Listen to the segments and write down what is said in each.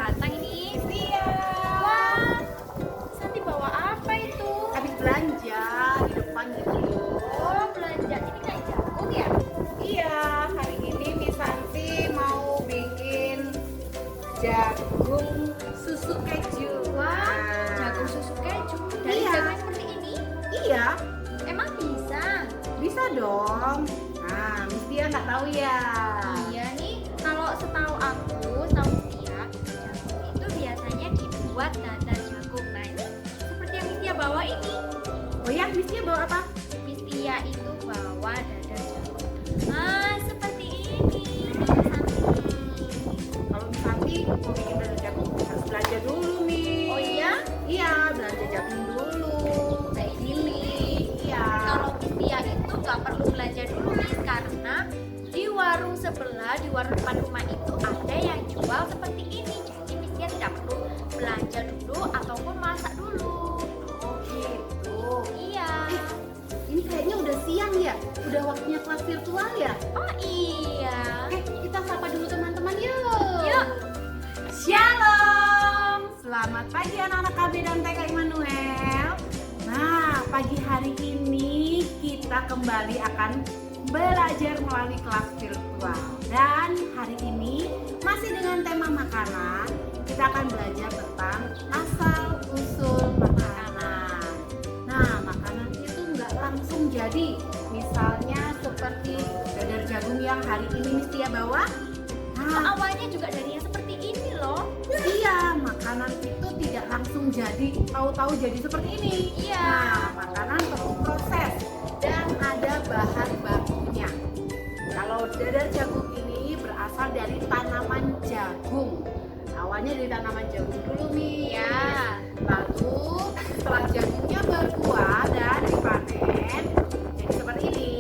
datang ini. Iya. Wah, Santi bawa apa itu? Habis belanja di depan gitu. Oh, belanja ini kayak jagung ya? Iya, hari ini Miss Santi mau bikin jagung susu keju. Wah, Nah, jagung susu keju dari Iya. jagung seperti ini? Iya, Emang bisa? bisa dong. Nah, Miss Tia nggak tahu ya. Iya nih, kalau setahu dia, jagung itu biasanya dibuat dadar jagung. Nah ini seperti yang Mistia bawa ini. Oh ya, Miss Tia bawa apa? Mistia itu bawa dadar jagung. Ah, seperti ini. Santi. Kalau Miss Santi mau bikin dadar jagung harus belanja dulu nih. Oh iya? Iya, belanja jagung dulu. Kayak gini. Iya. Kalau Mistia itu nggak perlu belanja dulu nih, karena di warung sebelah, di warung depan rumah itu ada yang jual seperti ini. Jadi Mistia tidak perlu belanja dulu ataupun masak dulu. Oh gitu. Iya. Ini kayaknya udah siang ya? Udah waktunya kelas virtual ya? Oh iya. Kita sapa dulu teman-teman yuk. Yuk. Shalom. Selamat pagi anak-anak KB dan TK Immanuel. Nah, pagi hari ini kita kembali akan belajar melalui kelas virtual. Dan hari ini masih dengan tema makanan. Kita akan belajar tentang asal usul makanan. Nah, makanan itu nggak langsung jadi. Misalnya seperti dadar jagung yang hari ini Miss Tia bawa. Nah, Awalnya juga dari yang seperti ini loh. iya, makanan itu tidak langsung jadi, tahu-tahu jadi seperti ini. Iya. Nah, makanan perlu proses dan ada bahan bakunya. Kalau dadar jagung ini berasal dari tanaman jagung. Awalnya dari tanaman jagung dulu nih. Iya. Lalu setelah jagungnya berbuah dan dipanen, jadi seperti ini.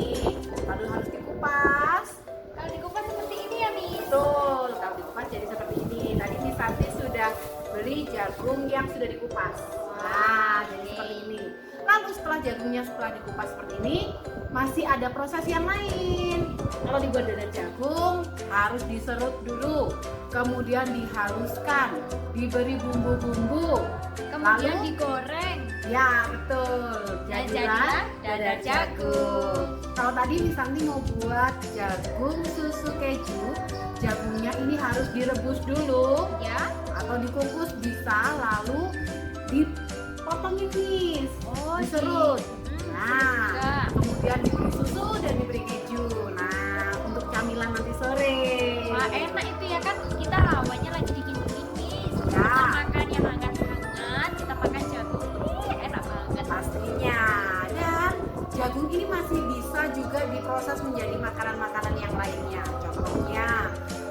Lalu harus dikupas. Kalau dikupas seperti ini ya, Miss. Betul, kalau dikupas jadi seperti ini. Tadi Miss Santi sudah beli jagung yang sudah dikupas. Nah, jadi seperti ini. Lalu setelah jagungnya dikupas seperti ini, masih ada proses yang lain. Kalau dibuat dadar jagung, harus diserut dulu, kemudian dihaluskan, diberi bumbu-bumbu, Kemudian lalu digoreng. ya betul, Dan jadilah dadar jagung. Kalau tadi Miss Santi mau buat jagung susu keju, jagungnya ini harus direbus dulu Ya. atau dikukus bisa, lalu dipotong ini, Oh, diserut. juga. Nah, kemudian diberi susu dan diberi keju. Nah, untuk camilan nanti sore. Wah, enak itu ya kan, kita lawannya lagi dingin-dingin, Miss. Ya. Kita makan yang hangat-hangat, kita makan jagung. Enak banget. Pastinya. Dan jagung ini masih bisa juga diproses menjadi makanan-makanan yang lainnya. Contohnya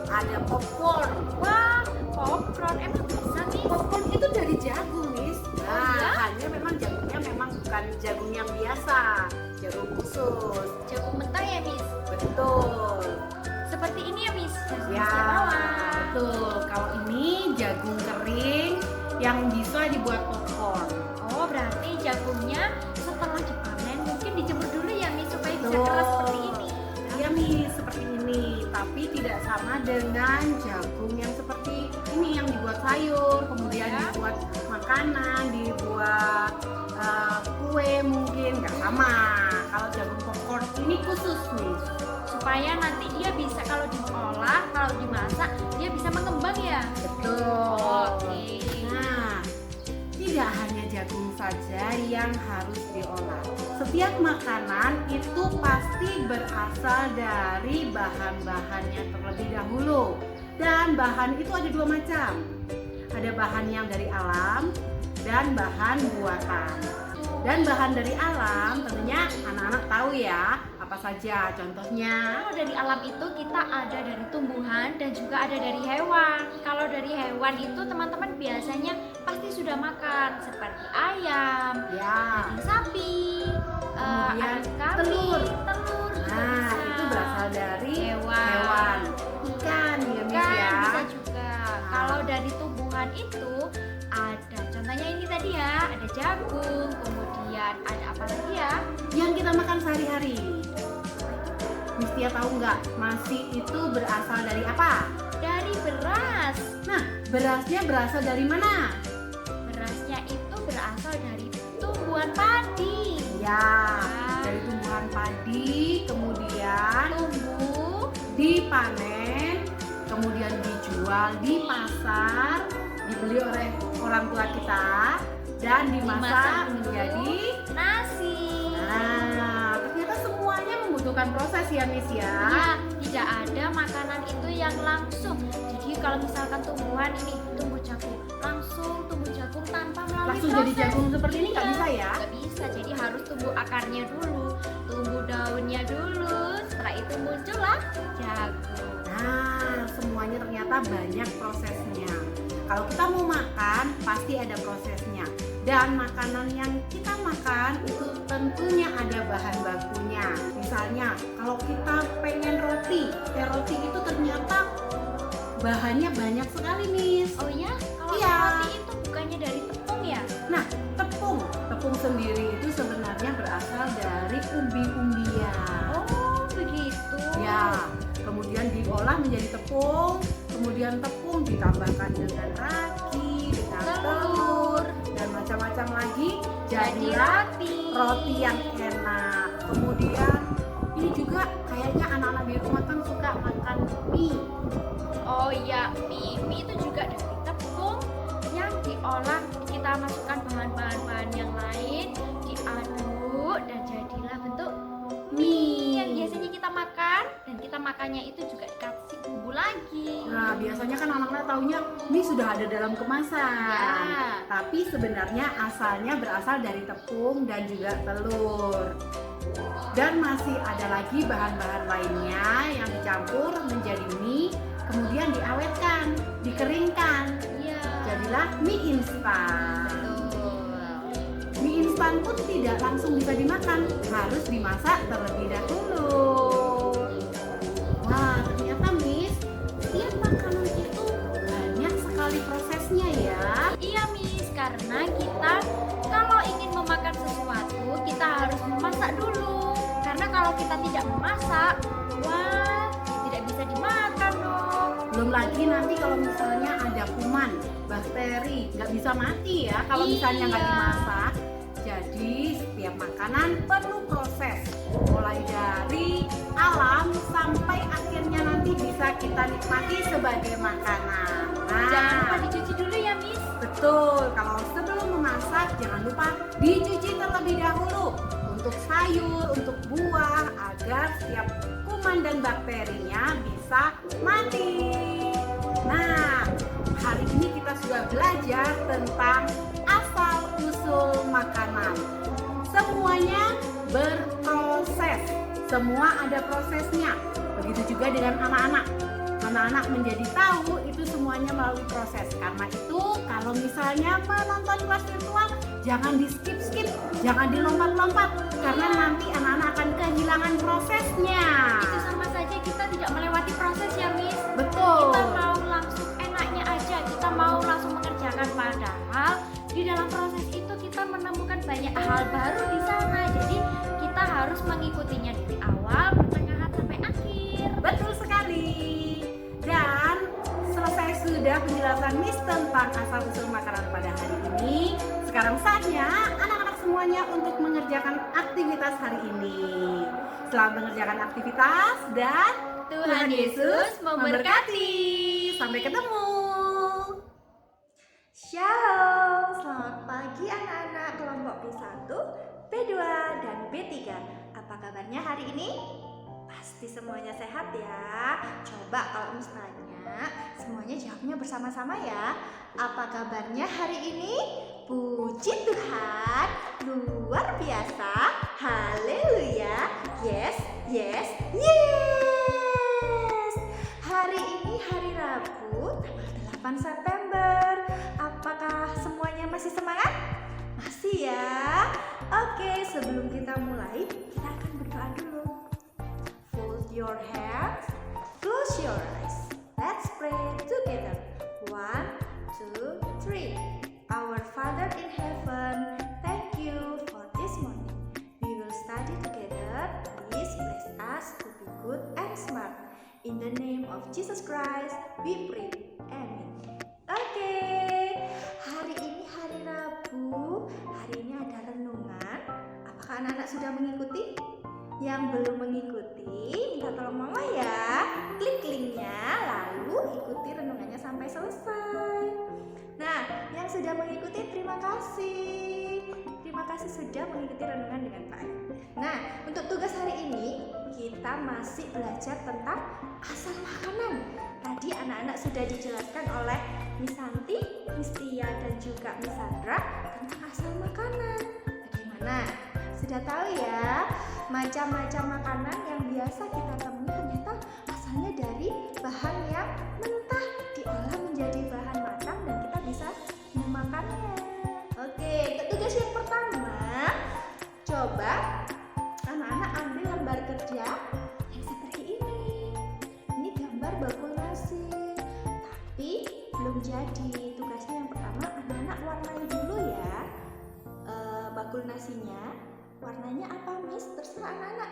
ada popcorn. Wah, popcorn emang bisa, Miss? Popcorn itu dari jagung, Miss. Nah, ya? hanya memang jagungnya memang bukan jagung yang biasa, jagung khusus. Jagung mentah ya, Miss? Betul. Seperti ini ya, Miss? Yang Ya, Mistia bawa. betul. Kalau ini jagung kering yang bisa dibuat popcorn. Oh, berarti jagungnya setelah dipanen mungkin dijemur dulu ya, Miss, supaya bisa Betul. keras seperti ini. Iya Miss, seperti ini. Tapi tidak sama dengan jagung yang seperti ini yang dibuat sayur, kemudian Ya. dibuat makanan, dibuat kue mungkin nggak sama. Kalau jagung popcorn ini khusus Miss. Supaya nanti dia bisa kalau diolah, kalau dimasak, dia bisa mengembang ya. Betul. Oke. Nah, tidak hanya jagung saja yang harus diolah. Setiap makanan itu pasti berasal dari bahan-bahannya terlebih dahulu. Dan bahan itu ada dua macam. Ada bahan yang dari alam dan bahan buatan. Dan bahan dari alam tentunya anak-anak tahu ya apa saja. Contohnya Kalau dari alam itu kita ada dari tumbuhan dan juga ada dari hewan. Kalau dari hewan itu teman-teman biasanya pasti sudah makan seperti ayam, ya. daging sapi, Kemudian ayam kambing, telur. telur juga Nah, bisa. itu berasal dari Hewan. hewan. Ikan ya Miss Kan ya. bisa juga. Kalau dari tumbuhan itu ada contohnya ini tadi ya, ada jagung, kemudian ada apa lagi ya? Yang kita makan sehari-hari. Miss Tia tahu nggak? Nasi itu berasal dari apa? Dari beras. Nah, berasnya berasal dari mana? Berasnya itu berasal dari tumbuhan padi. Ya, dari tumbuhan padi, kemudian Tumbuh dipanen, kemudian dijual di pasar, dibeli oleh orang tua kita, dan dimasak menjadi nasi. Nah, ternyata semuanya membutuhkan proses ya Miss ya. Ya, tidak ada makanan itu yang langsung. Jadi kalau misalkan tumbuhan ini tumbuh jagung, langsung tumbuh jagung tanpa melalui Langsung proses. jadi jagung seperti ini nggak Iya, bisa ya? nggak bisa. Jadi harus tumbuh akarnya dulu, tumbuh daunnya dulu. Setelah itu muncullah jagung. Nah, semuanya ternyata banyak prosesnya. Kalau kita mau makan, pasti ada prosesnya. Dan makanan yang kita makan itu tentunya ada bahan bakunya. Misalnya, kalau kita pengen roti, roti itu ternyata bahannya banyak sekali, Miss. Oh ya, kalau Iya. roti itu bukannya dari tepung ya? Nah, tepung sendiri itu sebenarnya berasal dari umbi-umbian. Oh, begitu. Ya, kemudian diolah menjadi tepung, kemudian tepung ditambahkan dengan ragi, dengan telur, dan macam-macam lagi, Jadi jadilah roti. roti yang enak. Kemudian ini juga kayaknya anak-anak di rumah kan suka makan mie. Oh iya, mie itu juga dari tepung yang diolah, kita masukkan bahan-bahan yang lain, diaduk dan jadilah bentuk mie yang biasanya kita makan, dan kita makannya itu juga dikasih bumbu lagi. Nah, biasanya kan anak-anak taunya mie sudah ada dalam kemasan. Ya. Tapi sebenarnya asalnya berasal dari tepung dan juga telur. Dan masih ada lagi bahan-bahan lainnya yang dicampur menjadi mie, kemudian diawetkan, dikeringkan. Iya. Jadilah mie instan. Betul. Mie instan pun tidak langsung bisa dimakan, harus dimasak terlebih dahulu. Wah, ternyata Miss, setiap makanan itu banyak sekali prosesnya ya. Iya Miss, karena kita kalau ingin memakan sesuatu kita harus memasak dulu. Karena kalau kita tidak memasak, wah, tidak bisa dimakan dong. Belum lagi nanti kalau misalnya ada kuman, bakteri, nggak bisa mati ya kalau misalnya nggak Iya. dimasak. Jadi setiap makanan perlu proses, mulai dari alam sampai akhirnya nanti bisa kita nikmati sebagai makanan. Jangan lupa dicuci dulu ya Miss. Betul, kalau sebelum memasak jangan lupa dicuci terlebih dahulu untuk sayur, untuk buah agar setiap kuman dan bakterinya bisa mati. Nah, hari ini kita sudah belajar tentang asal usul makanan. Semuanya berproses, semua ada prosesnya. Begitu juga dengan anak-anak. Anak-anak menjadi tahu itu semuanya melalui proses. Karena itu kalau misalnya menonton kelas virtual jangan di skip, jangan dilompat-lompat karena nanti anak-anak akan kehilangan prosesnya. Itu sama saja kita tidak melewati proses ya Miss. Betul. Kita mau langsung enaknya aja, kita mau langsung mengerjakan, padahal di dalam proses itu kita menemukan banyak hal baru di sana. Jadi kita harus mengikutinya dari awal, pertengahan sampai akhir. Betul sekali. Dan selesai sudah penjelasan Miss tentang asal-usul makanan pada hari ini. Sekarang saatnya anak-anak semuanya untuk mengerjakan aktivitas hari ini. Selamat mengerjakan aktivitas dan Tuhan Yesus memberkati. Sampai ketemu. Shalom, selamat pagi anak-anak kelompok B1, B2, dan B3. Apa kabarnya hari ini? Pasti semuanya sehat ya. Coba kalau misalnya semuanya jawabnya bersama-sama ya. Apa kabarnya hari ini? Puji Tuhan, luar biasa. Haleluya. Yes, yes, yes. Hari ini hari Rabu, tanggal 8 September. Apakah semuanya masih semangat? Masih ya? Oke, sebelum kita mulai, kita akan berdoa dulu. Fold your hands, close your eyes. Let's pray together. 1, 2, 3. Our Father in heaven, thank you for this morning. We will study together. Please bless us to be good and smart. In the name of Jesus Christ, we pray. Amen. anak-anak sudah mengikuti? Yang belum mengikuti, minta tolong mama ya. Klik linknya, lalu ikuti renungannya sampai selesai. Nah, yang sudah mengikuti terima kasih. Terima kasih sudah mengikuti renungan dengan baik. Nah, untuk tugas hari ini kita masih belajar tentang asal makanan. Tadi anak-anak sudah dijelaskan oleh Miss Santi, Miss Tia, dan juga Miss Sandra tentang asal makanan. Bagaimana? Sudah tahu ya, macam-macam makanan yang biasa kita temui ternyata asalnya dari bahan yang mentah diolah menjadi bahan matang dan kita bisa memakannya. Oke, untuk tugas yang pertama, coba anak-anak ambil lembar kerja yang seperti ini. Ini gambar bakul nasi, tapi belum jadi. Tugasnya yang pertama, anak-anak warnai dulu ya bakul nasinya. Warnanya apa, Miss? Terserah anak-anak.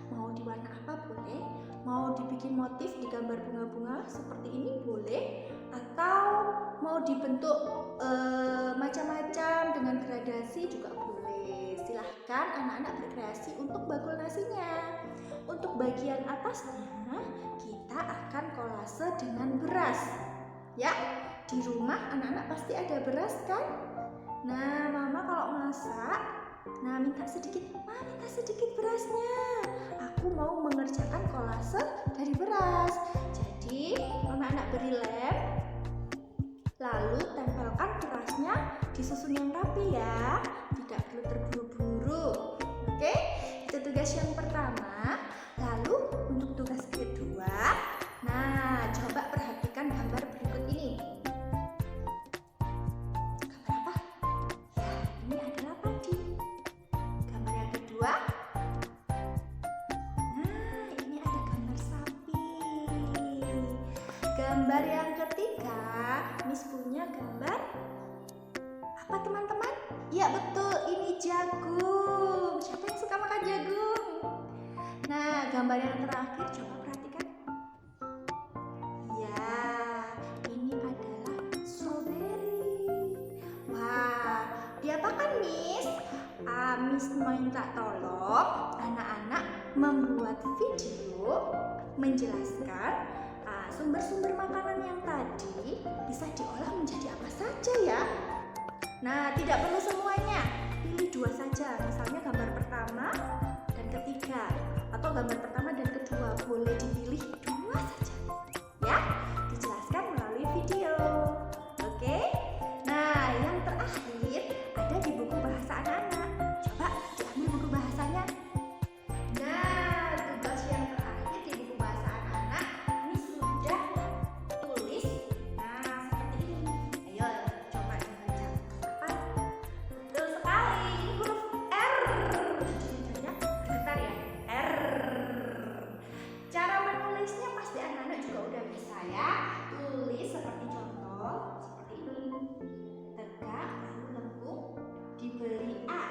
Mau diwarna apa boleh. Mau dibikin motif di gambar bunga-bunga seperti ini boleh. Atau mau dibentuk macam-macam dengan gradasi juga boleh. Silahkan anak-anak berkreasi untuk bakul nasinya. Untuk bagian atasnya kita akan kolase dengan beras. Ya, di rumah anak-anak pasti ada beras kan? Nah, mama kalau masak, minta sedikit berasnya. Aku mau mengerjakan kolase dari beras. Jadi, anak-anak beri lem, lalu tempelkan berasnya disusun yang rapi ya. Tidak perlu terburu-buru. Oke, itu tugas yang pertama. Lalu untuk tugas kedua, coba perhatikan gambar berikut ini. Gambar apa? Ya, ini adalah padi. Gambar yang kedua, ini ada gambar sapi. Gambar yang ketiga, Miss punya gambar apa teman-teman? Ya betul, ini jagung. Siapa yang suka makan jagung? Nah, gambar yang terakhir coba perhatikan. Ya, ini adalah strawberry. Wah, diapakan Miss? Miss minta tolong anak-anak membuat video menjelaskan sumber-sumber makanan yang tadi bisa diolah menjadi apa saja ya. Nah, tidak perlu semuanya, pilih 2 saja. Misalnya gambar pertama dan ketiga, atau gambar pertama dan kedua, boleh dipilih 2 saja ya, dijelaskan melalui video. Oke, nah yang terakhir ada di buku bahasa anak-anak. Coba diambil buku bahasanya. Nah, tugas yang terakhir di buku bahasa anak-anak ini sudah tulis seperti ini. Ayo coba dibaca. Apa? Betul sekali, huruf R. Jadinya bergetar ya, R. Cara menulisnya pasti anak-anak juga udah bisa ya. Tulis seperti contoh, seperti ini. Tegak, lalu lengkung, diberi A.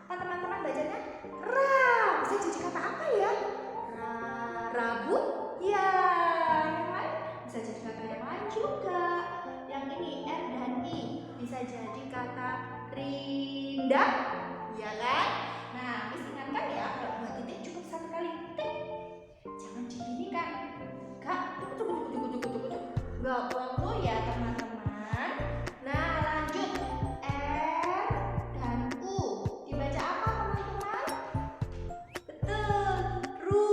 Apa teman-teman bacanya? Ra. Bisa jadi kata apa ya? Rambut? Ya. Yang lain bisa jadi kata yang lain juga. Yang ini R dan I bisa jadi kata rindang, ya kan? Nah, Miss ingatkan ya, kalau 2 titik cukup 1 kali tik. Jangan diginikan. Gak perlu ya teman-teman. Nah, lanjut. R dan U dibaca apa teman-teman? Betul, ru.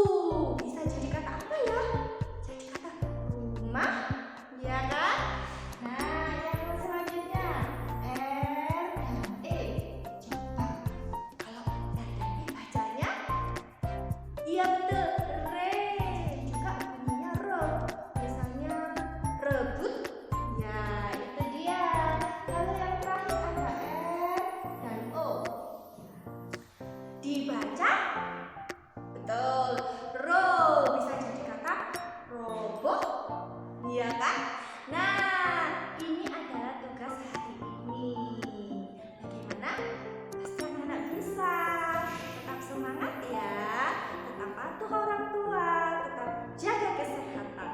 Bisa jadi kata apa ya? Jadi kata rumah, ya kan? Nah, yang selanjutnya R dan E. Coba kalau R dan E bacanya, iya betul, re. Juga bunyinya re. Misalnya rebut, ya itu dia. Lalu yang terakhir ada R dan O. Dibaca, betul, ro. Bisa jadi kata robot, iya kan? Nah, ini adalah tugas hari ini. Bagaimana? Pasti anak-anak bisa. Tetap semangat ya. Tetap patuh orang tua. Tetap jaga kesehatan.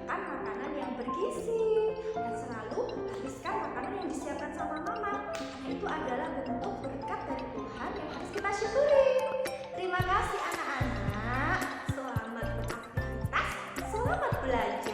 Makan makanan yang bergizi dan selalu habiskan makanan yang disiapkan sama mama. Karena itu adalah bentuk berkat dari Tuhan yang harus kita syukuri. belajar